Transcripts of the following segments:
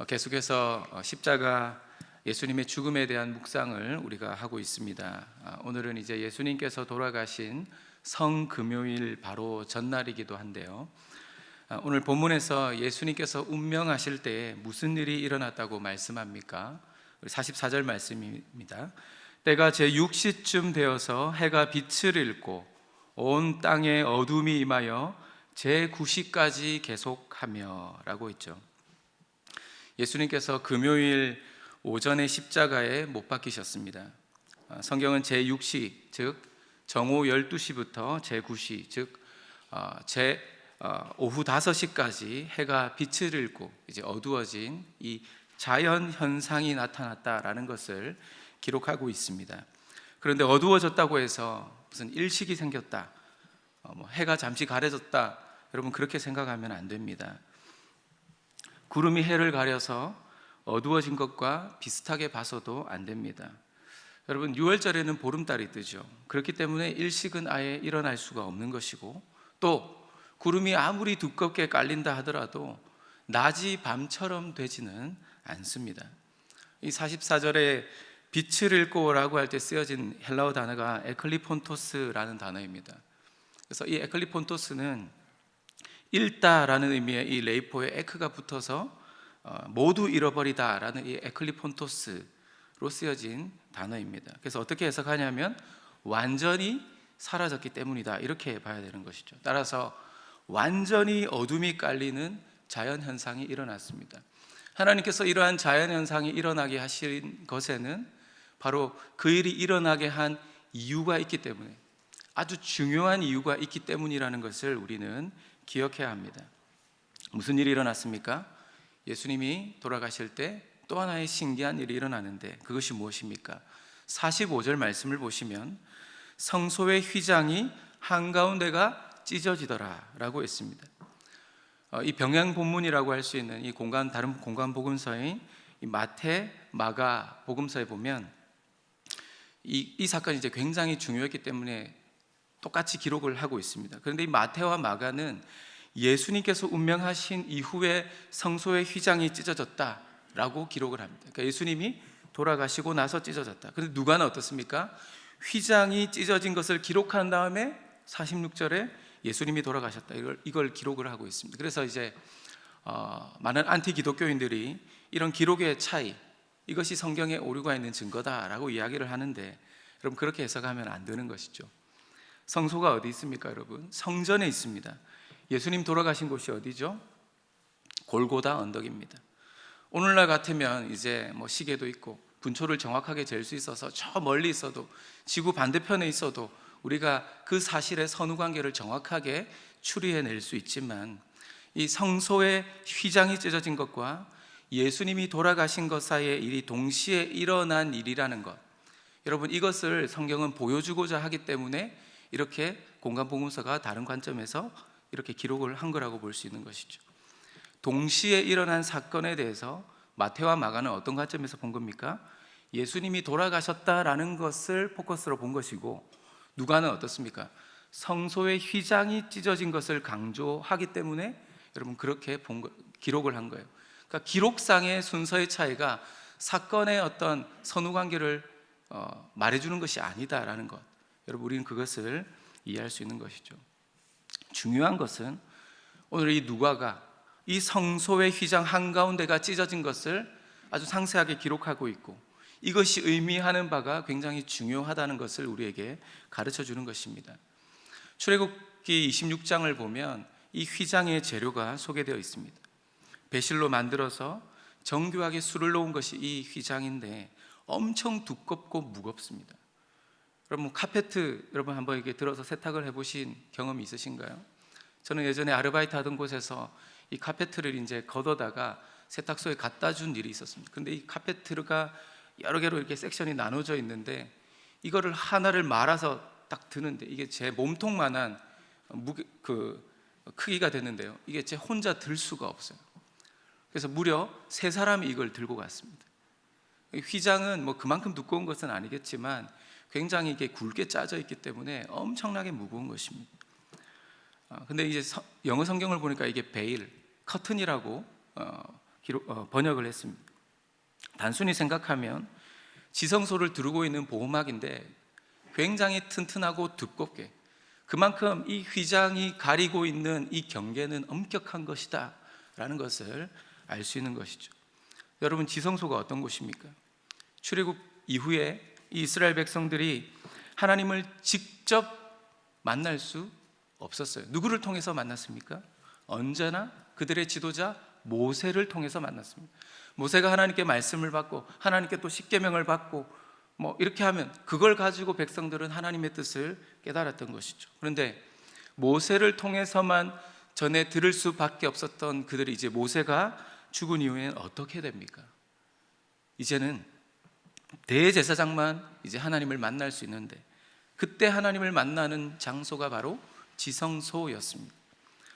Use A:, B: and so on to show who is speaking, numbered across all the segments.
A: 계속해서 십자가 예수님의 죽음에 대한 묵상을 우리가 하고 있습니다. 오늘은 이제 예수님께서 돌아가신 성금요일 바로 전날이기도 한데요. 오늘 본문에서 예수님께서 운명하실 때 무슨 일이 일어났다고 말씀합니까? 44절 말씀입니다. 때가 제6시쯤 되어서 해가 빛을 잃고 온 땅에 어둠이 임하여 제9시까지 계속하며 라고 있죠. 예수님께서 금요일 오전에 십자가에 못 박히셨습니다. 성경은 제6시, 즉 정오 12시부터 제9시, 즉 오후 5시까지 해가 빛을 잃고 이제 어두워진 이 자연 현상이 나타났다라는 것을 기록하고 있습니다. 그런데 어두워졌다고 해서 무슨 일식이 생겼다, 해가 잠시 가려졌다, 여러분 그렇게 생각하면 안 됩니다. 구름이 해를 가려서 어두워진 것과 비슷하게 봐서도 안 됩니다. 여러분 6월절에는 보름달이 뜨죠. 그렇기 때문에 일식은 아예 일어날 수가 없는 것이고, 또 구름이 아무리 두껍게 깔린다 하더라도 낮이 밤처럼 되지는 않습니다. 이 44절에 빛을 잃고 라고 할 때 쓰여진 헬라어 단어가 에클리폰토스라는 단어입니다. 그래서 이 에클리폰토스는 잃다라는 의미의 이 레이포에 에크가 붙어서 모두 잃어버리다라는 이 에클리폰토스로 쓰여진 단어입니다. 그래서 어떻게 해석하냐면 완전히 사라졌기 때문이다, 이렇게 봐야 되는 것이죠. 따라서 완전히 어둠이 깔리는 자연현상이 일어났습니다. 하나님께서 이러한 자연현상이 일어나게 하신 것에는 바로 그 일이 일어나게 한 이유가 있기 때문에, 아주 중요한 이유가 있기 때문이라는 것을 우리는 기억해야 합니다. 무슨 일이 일어났습니까? 예수님이 돌아가실 때 또 하나의 신기한 일이 일어나는데 그것이 무엇입니까? 45절 말씀을 보시면 성소의 휘장이 한가운데가 찢어지더라 라고 했습니다. 이 병행 본문이라고 할 수 있는 이 다른 공간 복음서인 이 마태, 마가 복음서에 보면 이 사건이 이제 굉장히 중요했기 때문에 똑같이 기록을 하고 있습니다. 그런데 이 마태와 마가는 예수님께서 운명하신 이후에 성소의 휘장이 찢어졌다라고 기록을 합니다. 그러니까 예수님이 돌아가시고 나서 찢어졌다. 그런데 누가는 어떻습니까? 휘장이 찢어진 것을 기록한 다음에 46절에 예수님이 돌아가셨다, 이걸 기록을 하고 있습니다. 그래서 이제 많은 안티 기독교인들이 이런 기록의 차이, 이것이 성경에 오류가 있는 증거다라고 이야기를 하는데, 여러분 그렇게 해석하면 안 되는 것이죠. 성소가 어디 있습니까, 여러분? 성전에 있습니다. 예수님 돌아가신 곳이 어디죠? 골고다 언덕입니다. 오늘날 같으면 이제 시계도 있고 분초를 정확하게 잴 수 있어서 저 멀리 있어도, 지구 반대편에 있어도 우리가 그 사실의 선후관계를 정확하게 추리해낼 수 있지만, 이 성소의 휘장이 찢어진 것과 예수님이 돌아가신 것 사이의 일이 동시에 일어난 일이라는 것, 여러분 이것을 성경은 보여주고자 하기 때문에 이렇게 공간복음서가 다른 관점에서 이렇게 기록을 한 거라고 볼 수 있는 것이죠. 동시에 일어난 사건에 대해서 마태와 마가는 어떤 관점에서 본 겁니까? 예수님이 돌아가셨다라는 것을 포커스로 본 것이고, 누가는 어떻습니까? 성소의 휘장이 찢어진 것을 강조하기 때문에 여러분 그렇게 기록을 한 거예요. 그러니까 기록상의 순서의 차이가 사건의 어떤 선후관계를 말해주는 것이 아니다라는 것, 여러분 우리는 그것을 이해할 수 있는 것이죠. 중요한 것은 오늘 이 누가가 이 성소의 휘장 한가운데가 찢어진 것을 아주 상세하게 기록하고 있고, 이것이 의미하는 바가 굉장히 중요하다는 것을 우리에게 가르쳐 주는 것입니다. 출애굽기 26장을 보면 이 휘장의 재료가 소개되어 있습니다. 배실로 만들어서 정교하게 술을 놓은 것이 이 휘장인데 엄청 두껍고 무겁습니다. 여러분 카페트, 여러분 한번 이렇게 들어서 세탁을 해보신 경험이 있으신가요? 저는 예전에 아르바이트 하던 곳에서 이 카페트를 이제 걷어다가 세탁소에 갖다 준 일이 있었습니다. 근데 이 카페트가 여러 개로 이렇게 섹션이 나눠져 있는데, 이거를 하나를 말아서 딱 드는데 이게 제 몸통만한 크기가 되는데요, 이게 제 혼자 들 수가 없어요. 그래서 무려 3사람이 이걸 들고 갔습니다. 휘장은 그만큼 두꺼운 것은 아니겠지만 굉장히 이게 굵게 짜져 있기 때문에 엄청나게 무거운 것입니다. 근데 이제 영어 성경을 보니까 이게 베일, 커튼이라고 번역을 했습니다. 단순히 생각하면 지성소를 두르고 있는 보호막인데 굉장히 튼튼하고 두껍게, 그만큼 이 휘장이 가리고 있는 이 경계는 엄격한 것이다 라는 것을 알 수 있는 것이죠. 여러분, 지성소가 어떤 곳입니까? 출애굽 이후에 이 이스라엘 백성들이 하나님을 직접 만날 수 없었어요. 누구를 통해서 만났습니까? 언제나 그들의 지도자 모세를 통해서 만났습니다. 모세가 하나님께 말씀을 받고 하나님께 또 십계명을 받고 이렇게 하면 그걸 가지고 백성들은 하나님의 뜻을 깨달았던 것이죠. 그런데 모세를 통해서만 전해 들을 수밖에 없었던 그들이 이제 모세가 죽은 이후에는 어떻게 됩니까? 이제는 대제사장만 이제 하나님을 만날 수 있는데, 그때 하나님을 만나는 장소가 바로 지성소였습니다.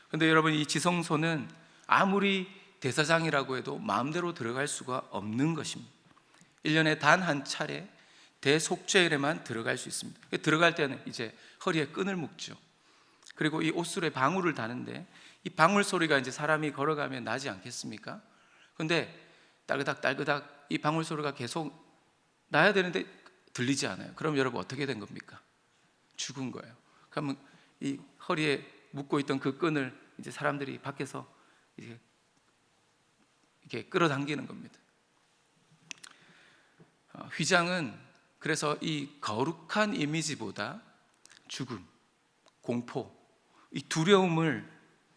A: 그런데 여러분, 이 지성소는 아무리 대사장이라고 해도 마음대로 들어갈 수가 없는 것입니다. 1년에 단 한 차례 대속죄일에만 들어갈 수 있습니다. 들어갈 때는 이제 허리에 끈을 묶죠. 그리고 이 옷술에 방울을 다는데 이 방울 소리가 이제 사람이 걸어가면 나지 않겠습니까? 그런데 딸그닥 딸그닥 이 방울 소리가 계속 나야 되는데 들리지 않아요. 그럼 여러분 어떻게 된 겁니까? 죽은 거예요. 그러면 이 허리에 묶고 있던 그 끈을 이제 사람들이 밖에서 이제 이렇게 끌어당기는 겁니다. 휘장은 그래서 이 거룩한 이미지보다 죽음, 공포, 이 두려움을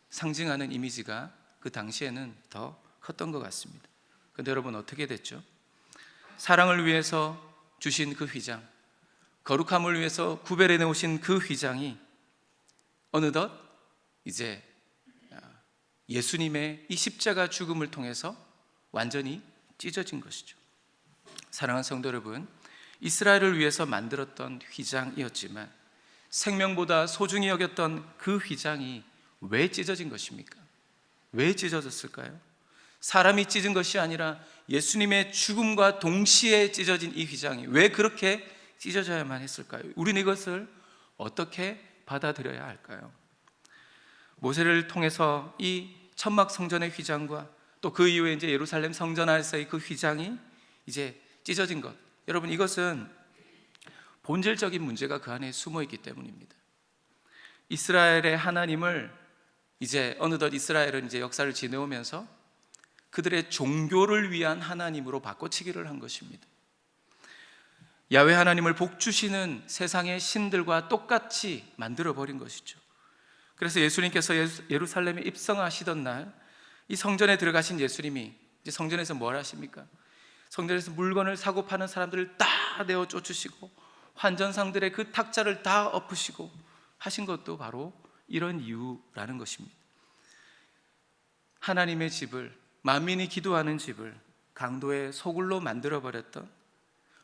A: 상징하는 이미지가 그 당시에는 더 컸던 것 같습니다. 그런데 여러분, 어떻게 됐죠? 사랑을 위해서 주신 그 휘장, 거룩함을 위해서 구별해 놓으신 그 휘장이 어느덧 이제 예수님의 이 십자가 죽음을 통해서 완전히 찢어진 것이죠. 사랑하는 성도 여러분, 이스라엘을 위해서 만들었던 휘장이었지만 생명보다 소중히 여겼던 그 휘장이 왜 찢어진 것입니까? 왜 찢어졌을까요? 사람이 찢은 것이 아니라 예수님의 죽음과 동시에 찢어진 이 휘장이 왜 그렇게 찢어져야만 했을까요? 우리는 이것을 어떻게 받아들여야 할까요? 모세를 통해서 이 천막 성전의 휘장과 또 그 이후에 이제 예루살렘 성전 안에서의 그 휘장이 이제 찢어진 것, 여러분, 이것은 본질적인 문제가 그 안에 숨어 있기 때문입니다. 이스라엘의 하나님을 이제 어느덧 이스라엘은 이제 역사를 지내오면서 그들의 종교를 위한 하나님으로 바꿔치기를 한 것입니다. 야훼 하나님을 복주시는 세상의 신들과 똑같이 만들어버린 것이죠. 그래서 예수님께서 예루살렘에 입성하시던 날 이 성전에 들어가신 예수님이 이제 성전에서 뭘 하십니까? 성전에서 물건을 사고 파는 사람들을 다 내어 쫓으시고 환전상들의 그 탁자를 다 엎으시고 하신 것도 바로 이런 이유라는 것입니다. 하나님의 집을, 만민이 기도하는 집을 강도의 소굴로 만들어버렸던,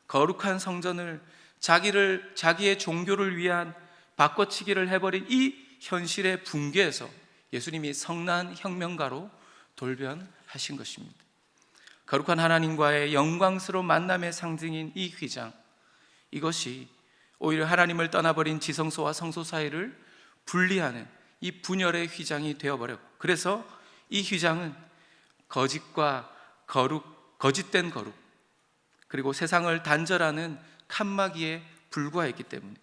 A: 거룩한 성전을 자기의 종교를 위한 바꿔치기를 해버린 이 현실의 붕괴에서 예수님이 성난 혁명가로 돌변하신 것입니다. 거룩한 하나님과의 영광스러운 만남의 상징인 이 휘장, 이것이 오히려 하나님을 떠나버린 지성소와 성소 사이를 분리하는 이 분열의 휘장이 되어버렸고, 그래서 이 휘장은 거짓과 거룩, 거짓된 거룩, 그리고 세상을 단절하는 칸막이에 불과했기 때문에,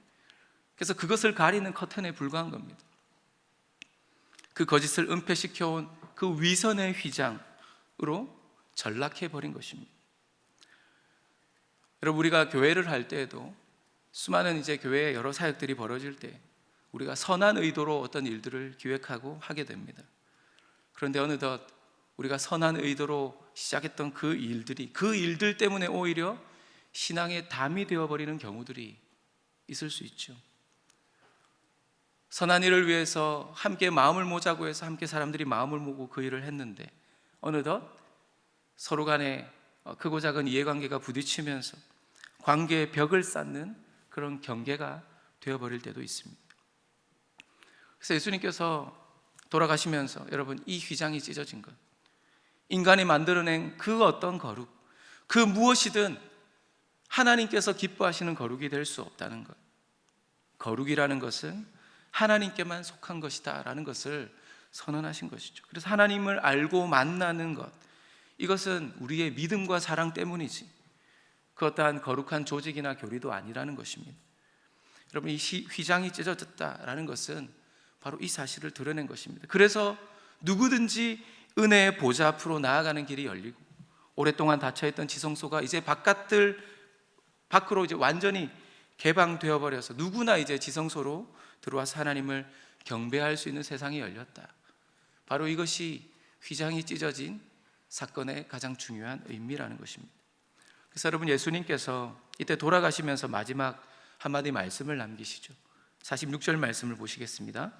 A: 그래서 그것을 가리는 커튼에 불과한 겁니다. 그 거짓을 은폐시켜온 그 위선의 휘장으로 전락해버린 것입니다. 여러분, 우리가 교회를 할 때에도 수많은 이제 교회의 여러 사역들이 벌어질 때 우리가 선한 의도로 어떤 일들을 기획하고 하게 됩니다. 그런데 어느덧 우리가 선한 의도로 시작했던 그 일들 때문에 오히려 신앙의 담이 되어버리는 경우들이 있을 수 있죠. 선한 일을 위해서 함께 마음을 모자고 해서 함께 사람들이 마음을 모으고 그 일을 했는데 어느덧 서로 간에 크고 작은 이해관계가 부딪히면서 관계의 벽을 쌓는 그런 경계가 되어버릴 때도 있습니다. 그래서 예수님께서 돌아가시면서 여러분, 이 휘장이 찢어진 것, 인간이 만들어낸 그 어떤 거룩, 그 무엇이든 하나님께서 기뻐하시는 거룩이 될 수 없다는 것, 거룩이라는 것은 하나님께만 속한 것이다 라는 것을 선언하신 것이죠. 그래서 하나님을 알고 만나는 것, 이것은 우리의 믿음과 사랑 때문이지 그 어떠한 거룩한 조직이나 교리도 아니라는 것입니다. 여러분, 이 휘장이 찢어졌다라는 것은 바로 이 사실을 드러낸 것입니다. 그래서 누구든지 은혜의 보좌 앞으로 나아가는 길이 열리고 오랫동안 닫혀있던 지성소가 이제 밖으로 이제 완전히 개방되어 버려서 누구나 이제 지성소로 들어와서 하나님을 경배할 수 있는 세상이 열렸다. 바로 이것이 휘장이 찢어진 사건의 가장 중요한 의미라는 것입니다. 그래서 여러분, 예수님께서 이때 돌아가시면서 마지막 한마디 말씀을 남기시죠. 46절 말씀을 보시겠습니다.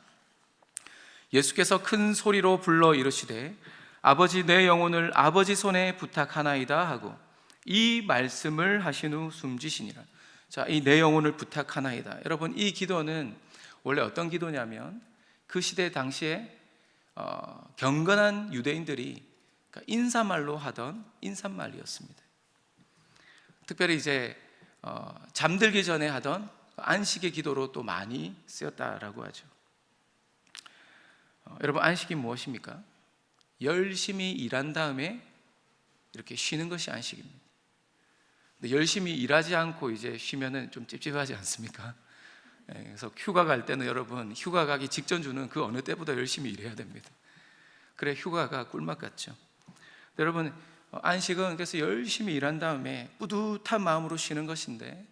A: 예수께서 큰 소리로 불러 이르시되 아버지, 내 영혼을 아버지 손에 부탁하나이다 하고 이 말씀을 하신 후 숨지시니라. 자, 이 내 영혼을 부탁하나이다. 여러분, 이 기도는 원래 어떤 기도냐면 그 시대 당시에 경건한 유대인들이 인사말로 하던 인사말이었습니다. 특별히 이제 잠들기 전에 하던 안식의 기도로 또 많이 쓰였다라고 하죠. 여러분, 안식이 무엇입니까? 열심히 일한 다음에 이렇게 쉬는 것이 안식입니다. 근데 열심히 일하지 않고 이제 쉬면은 좀 찝찝하지 않습니까? 그래서 휴가 갈 때는 여러분, 휴가 가기 직전 주는 그 어느 때보다 열심히 일해야 됩니다. 그래 휴가가 꿀맛 같죠. 여러분, 안식은 그래서 열심히 일한 다음에 뿌듯한 마음으로 쉬는 것인데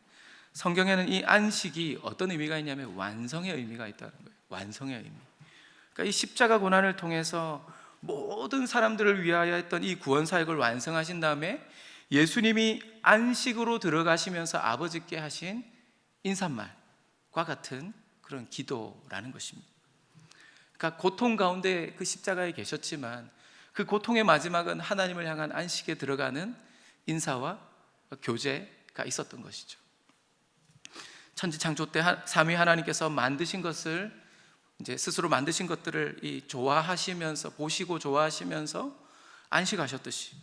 A: 성경에는 이 안식이 어떤 의미가 있냐면 완성의 의미가 있다는 거예요. 완성의 의미. 그러니까 이 십자가 고난을 통해서 모든 사람들을 위하여 했던 이 구원 사역을 완성하신 다음에 예수님이 안식으로 들어가시면서 아버지께 하신 인사말과 같은 그런 기도라는 것입니다. 그러니까 고통 가운데 그 십자가에 계셨지만 그 고통의 마지막은 하나님을 향한 안식에 들어가는 인사와 교제가 있었던 것이죠. 천지창조 때 삼위 하나님께서 만드신 것을 이제 스스로 만드신 것들을 좋아하시면서 보시고 좋아하시면서 안식하셨듯이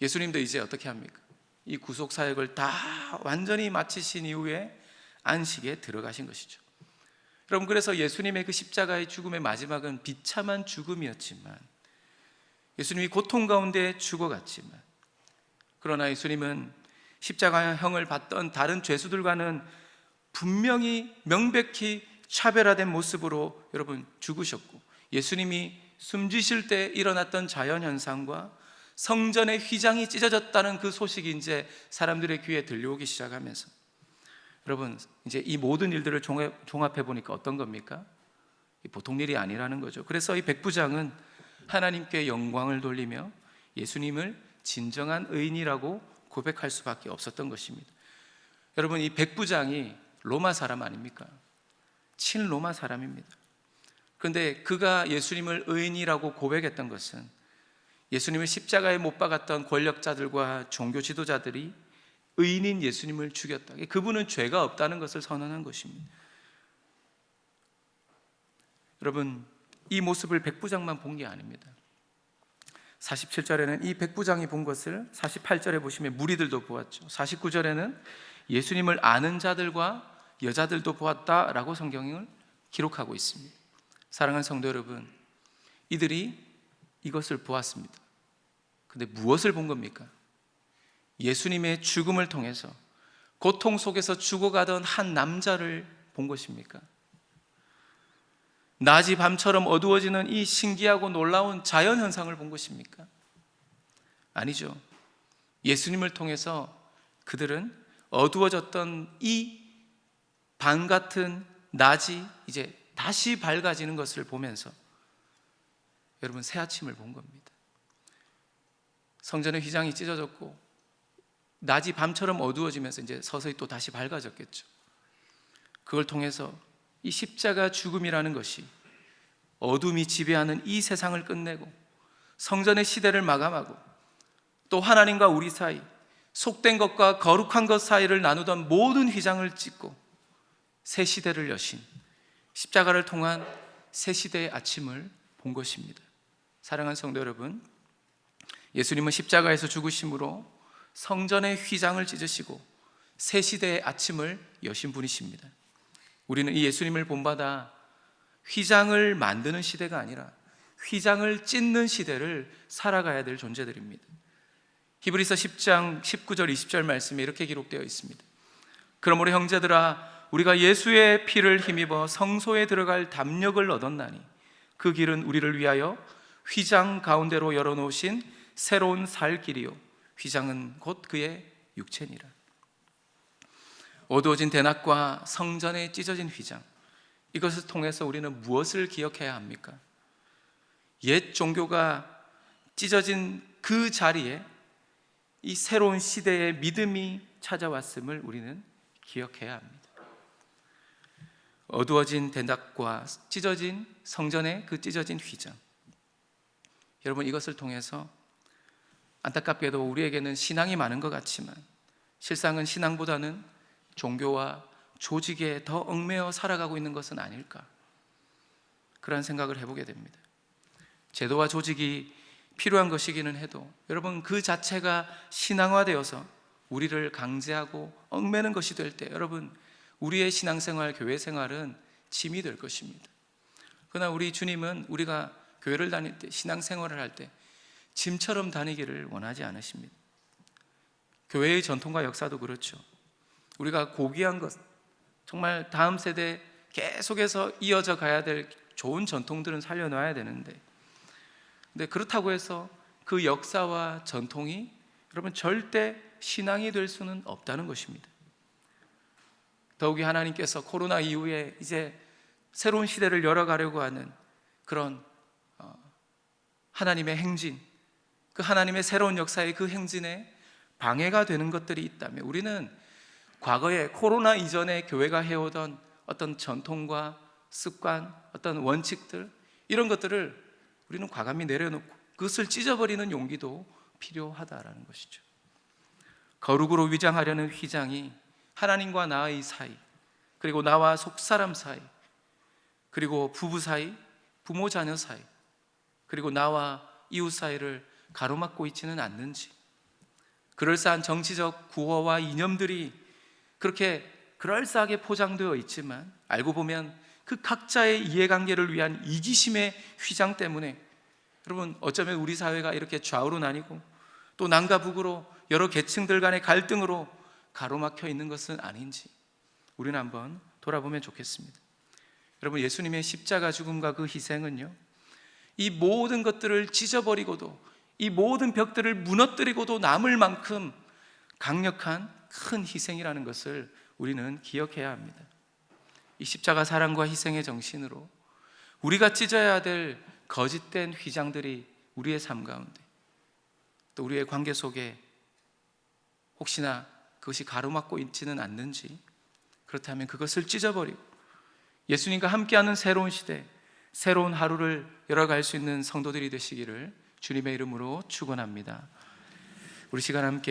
A: 예수님도 이제 어떻게 합니까? 이 구속 사역을 다 완전히 마치신 이후에 안식에 들어가신 것이죠. 여러분, 그래서 예수님의 그 십자가의 죽음의 마지막은 비참한 죽음이었지만 예수님이 고통 가운데 죽어갔지만 그러나 예수님은 십자가형을 받던 다른 죄수들과는 분명히 명백히 차별화된 모습으로 여러분 죽으셨고 예수님이 숨지실 때 일어났던 자연현상과 성전의 휘장이 찢어졌다는 그 소식이 이제 사람들의 귀에 들려오기 시작하면서 여러분 이제 이 모든 일들을 종합해 보니까 어떤 겁니까? 보통 일이 아니라는 거죠. 그래서 이 백부장은 하나님께 영광을 돌리며 예수님을 진정한 의인이라고 고백할 수밖에 없었던 것입니다. 여러분, 이 백부장이 로마 사람 아닙니까? 친로마 사람입니다. 그런데 그가 예수님을 의인이라고 고백했던 것은 예수님을 십자가에 못 박았던 권력자들과 종교 지도자들이 의인인 예수님을 죽였다. 그분은 죄가 없다는 것을 선언한 것입니다. 여러분, 이 모습을 백부장만 본 게 아닙니다. 47절에는 이 백부장이 본 것을 48절에 보시면 무리들도 보았죠. 49절에는 예수님을 아는 자들과 여자들도 보았다라고 성경을 기록하고 있습니다. 사랑하는 성도 여러분, 이들이 이것을 보았습니다. 근데 무엇을 본 겁니까? 예수님의 죽음을 통해서 고통 속에서 죽어가던 한 남자를 본 것입니까? 낮이 밤처럼 어두워지는 이 신기하고 놀라운 자연현상을 본 것입니까? 아니죠. 예수님을 통해서 그들은 어두워졌던 이 밤 같은 낮이 이제 다시 밝아지는 것을 보면서 여러분 새 아침을 본 겁니다. 성전의 휘장이 찢어졌고 낮이 밤처럼 어두워지면서 이제 서서히 또 다시 밝아졌겠죠. 그걸 통해서 이 십자가 죽음이라는 것이 어둠이 지배하는 이 세상을 끝내고 성전의 시대를 마감하고 또 하나님과 우리 사이, 속된 것과 거룩한 것 사이를 나누던 모든 휘장을 찢고 새 시대를 여신 십자가를 통한 새 시대의 아침을 본 것입니다. 사랑하는 성도 여러분, 예수님은 십자가에서 죽으심으로 성전의 휘장을 찢으시고 새 시대의 아침을 여신 분이십니다. 우리는 이 예수님을 본받아 휘장을 만드는 시대가 아니라 휘장을 찢는 시대를 살아가야 될 존재들입니다. 히브리서 10장 19절 20절 말씀에 이렇게 기록되어 있습니다. 그러므로 형제들아, 우리가 예수의 피를 힘입어 성소에 들어갈 담력을 얻었나니 그 길은 우리를 위하여 휘장 가운데로 열어놓으신 새로운 살 길이요 휘장은 곧 그의 육체니라. 어두워진 대낮과 성전에 찢어진 휘장, 이것을 통해서 우리는 무엇을 기억해야 합니까? 옛 종교가 찢어진 그 자리에 이 새로운 시대의 믿음이 찾아왔음을 우리는 기억해야 합니다. 어두워진 대낮과 찢어진 성전의 그 찢어진 휘장, 여러분, 이것을 통해서 안타깝게도 우리에게는 신앙이 많은 것 같지만 실상은 신앙보다는 종교와 조직에 더 얽매여 살아가고 있는 것은 아닐까, 그런 생각을 해보게 됩니다. 제도와 조직이 필요한 것이기는 해도 여러분, 그 자체가 신앙화되어서 우리를 강제하고 얽매는 것이 될 때 여러분, 우리의 신앙생활, 교회생활은 짐이 될 것입니다. 그러나 우리 주님은 우리가 교회를 다닐 때, 신앙생활을 할 때 짐처럼 다니기를 원하지 않으십니다. 교회의 전통과 역사도 그렇죠. 우리가 고귀한 것, 정말 다음 세대에 계속해서 이어져 가야 될 좋은 전통들은 살려놔야 되는데, 근데 그렇다고 해서 그 역사와 전통이 여러분 절대 신앙이 될 수는 없다는 것입니다. 더욱이 하나님께서 코로나 이후에 이제 새로운 시대를 열어가려고 하는 그런 하나님의 행진, 그 하나님의 새로운 역사의 그 행진에 방해가 되는 것들이 있다면 우리는 과거에 코로나 이전에 교회가 해오던 어떤 전통과 습관, 어떤 원칙들, 이런 것들을 우리는 과감히 내려놓고 그것을 찢어버리는 용기도 필요하다라는 것이죠. 거룩으로 위장하려는 휘장이 하나님과 나의 사이, 그리고 나와 속사람 사이, 그리고 부부 사이, 부모 자녀 사이, 그리고 나와 이웃 사이를 가로막고 있지는 않는지, 그럴싸한 정치적 구호와 이념들이 그렇게 그럴싸하게 포장되어 있지만 알고 보면 그 각자의 이해관계를 위한 이기심의 휘장 때문에 여러분, 어쩌면 우리 사회가 이렇게 좌우로 나뉘고 또 남과 북으로 여러 계층들 간의 갈등으로 가로막혀 있는 것은 아닌지 우리는 한번 돌아보면 좋겠습니다. 여러분, 예수님의 십자가 죽음과 그 희생은요, 이 모든 것들을 찢어버리고도, 이 모든 벽들을 무너뜨리고도 남을 만큼 강력한 큰 희생이라는 것을 우리는 기억해야 합니다. 이 십자가 사랑과 희생의 정신으로 우리가 찢어야 될 거짓된 휘장들이 우리의 삶 가운데, 또 우리의 관계 속에 혹시나 그것이 가로막고 있지는 않는지, 그렇다면 그것을 찢어버리고 예수님과 함께하는 새로운 시대, 새로운 하루를 열어갈 수 있는 성도들이 되시기를 주님의 이름으로 축원합니다. 우리 시간 함께